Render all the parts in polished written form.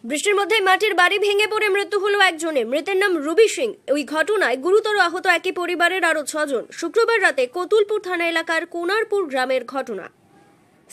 বৃষ্টির মধ্যে মাটির বাড়ি ভেঙে পড়ে মৃত্যু হলো একজনের। মৃতের নাম রুবি সিং। ওই ঘটনায় গুরুতর আহত একই পরিবারের আরো 6 জন। শুক্রবার রাতে কতুলপুর থানা এলাকার কোনারপুর গ্রামের ঘটনা।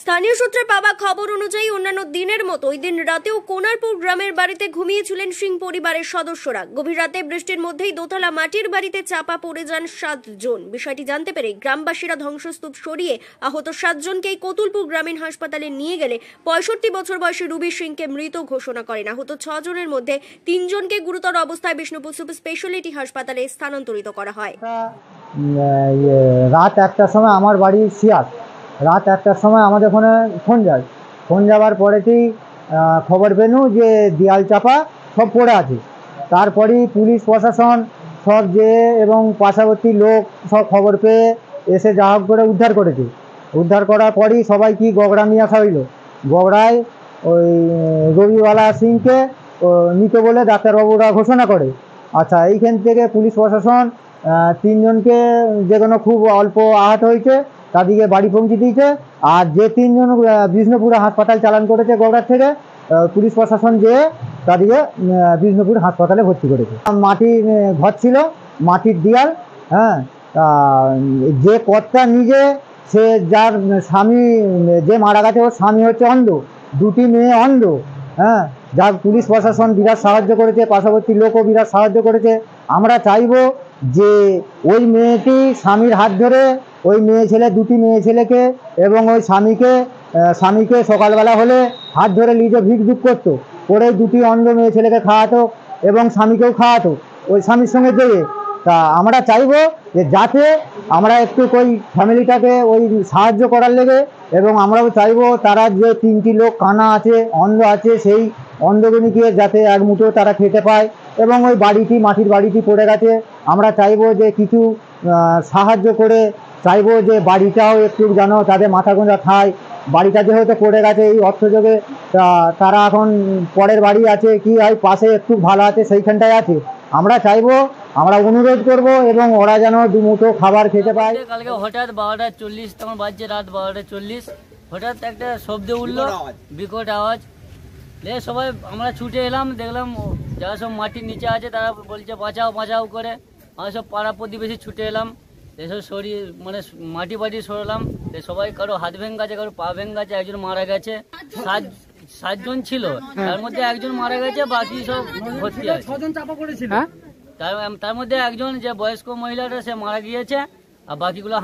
স্থানীয় সূত্রে পাওয়া খবর অনুযায়ী অন্যান্য দিনের মতো ওই দিন রাতেও কোনারপুর গ্রামের বাড়িতে ঘুমিয়েছিলেন সিং পরিবারের সদস্যরা। গভীর রাতে বৃষ্টির মধ্যেই দোতলা মাটির বাড়িতে চাপা পড়ে যান 7 জন। বিষয়টি জানতে পেরে গ্রামবাসীরা ধ্বংসস্তূপ সরিয়ে আহত 7 জনকেই কতুলপুর গ্রামীণ হাসপাতালে নিয়ে গেলে 65 বছর বয়সী রুবি সিংকে মৃত ঘোষণা করেন। আহত 6 জনের মধ্যে 3 জনকে গুরুতর অবস্থায় বিষ্ণুপুর সুপার স্পেশালিটি হাসপাতালে স্থানান্তরিত করা হয়। রাত 1টার সময় আমার বাড়ি সিয়াট। রাত 1টার সময় আমাদের ওখানে ফোন যাওয়ার পরেতেই খবর পেনু যে দেয়াল চাপা সব পড়ে আছে। তারপরেই পুলিশ প্রশাসন সব যেয়ে এবং পার্শ্ববর্তী লোক সব খবর পেয়ে এসে যা হোক করে উদ্ধার করেছে। উদ্ধার করার পরই সবাই কি গগড়া নিয়ে আসা হইল। গগড়ায় ওই রবিওয়ালা সিংকে মৃত বলে ডাক্তারবাবুরা ঘোষণা করে। আচ্ছা, এইখান থেকে পুলিশ প্রশাসন 3 জনকে যেগুলো খুব অল্প আহত হয়েছে তাদেরকে বাড়ি পৌঁছে দিয়েছে। আর যে 3 জন বিষ্ণুপুর হাসপাতাল চালান করেছে গগড়ার থেকে, পুলিশ প্রশাসন যেয়ে তাদেরকে বিষ্ণুপুর হাসপাতালে ভর্তি করেছে। মাটির ঘর ছিল, মাটির দেয়াল। হ্যাঁ, যে কর্তা নিজে, সে যার স্বামী যে মারা গেছে ওর স্বামী হচ্ছে অন্ধ, 2টি মেয়ে অন্ধ। হ্যাঁ, যার পুলিশ প্রশাসন বিরাট সাহায্য করেছে, পার্শ্ববর্তী লোকও বিরাট সাহায্য করেছে। আমরা চাইবো যে ওই মেয়েটি স্বামীর হাত ধরে, ওই দুটি মেয়ে ছেলেকে এবং ওই স্বামীকে সকালবেলা হলে হাত ধরে নিজে ভিক দুঃখ করতো, করে 2টি অন্ধ মেয়ে ছেলেকে খাওয়াতো এবং স্বামীকেও খাওয়াতো ওই স্বামীর সঙ্গে যেয়ে। তা আমরা চাইবো যে যাতে আমরা একটু ওই ফ্যামিলিটাকে ওই সাহায্য করার লেগে, এবং আমরাও চাইবো তারা যে 3টি লোক কানা আছে, অন্ধ আছে, সেই অন্ধগুলিকে যাতে এক মুঠো তারা খেতে পায়। এবং ওই মাটির বাড়িটি পড়ে গেছে, আমরা চাইবো যে কিছু সাহায্য করে, চাইবো যে বাড়িটাও একটু যেন তাদের মাথা গোঁজা খায়। বাড়িটা যেহেতু পড়ে গেছে এই অর্থযোগে, তারা এখন পরের বাড়ি আছে কি হয় পাশে একটু ভালো আছে সেইখানটায় আছে। আমরা চাইবো, আমরা অনুরোধ করব এবং ওরা যেন 2 মুঠো খাবার খেতে পায়। কালকে হঠাৎ 12:40 তখন বাজছে, রাত 12:40 হঠাৎ একটা শব্দ উঠলো, বিকট আওয়াজ। সবাই আমরা ছুটে এলাম, দেখলাম যারা সব মাটির নিচে আছে তারা বলছে বাঁচাও বাঁচাও করে। আমরা সব পাড়া প্রতিবেশী ছুটে এলাম, এসব সরিয়ে মানে মাটি বাটি সরালাম। সবাই কারো হাত ভেঙে গেছে, কারো পা ভেঙে গেছে, একজন মারা গেছে। 7 জন ছিল, তার মধ্যে একজন মারা গেছে, বাকি সব ভর্তি আছে। 6 জন চাপা পড়েছিল, তার মধ্যে একজন যে বয়স্ক মহিলাটা সে মারা গিয়েছে, আর বাকিগুলো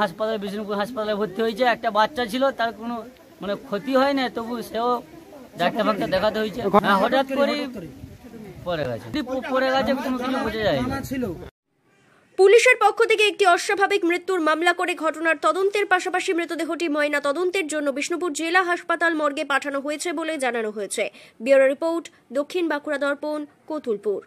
বিষ্ণুপুর হাসপাতালে ভর্তি হয়েছে। একটা বাচ্চা ছিল, তার কোনো মানে ক্ষতি হয় না, তবু সেও ডাক্তার ফাক্তার দেখাতে হয়েছে। হঠাৎ করে পড়ে গেছে, কোনো কিছু বোঝা যায় না। পুলিশের পক্ষ থেকে একটি অস্বাভাবিক মৃত্যুর মামলা করে ঘটনার তদন্তের পাশাপাশি মৃতদেহটি ময়না তদন্তের জন্য বিষ্ণুপুর জেলা হাসপাতাল মর্গে পাঠানো হয়েছে বলে জানানো হয়েছে। ব্যুরো রিপোর্ট, দক্ষিণ বাঁকুড়া দর্পণ, কতুলপুর।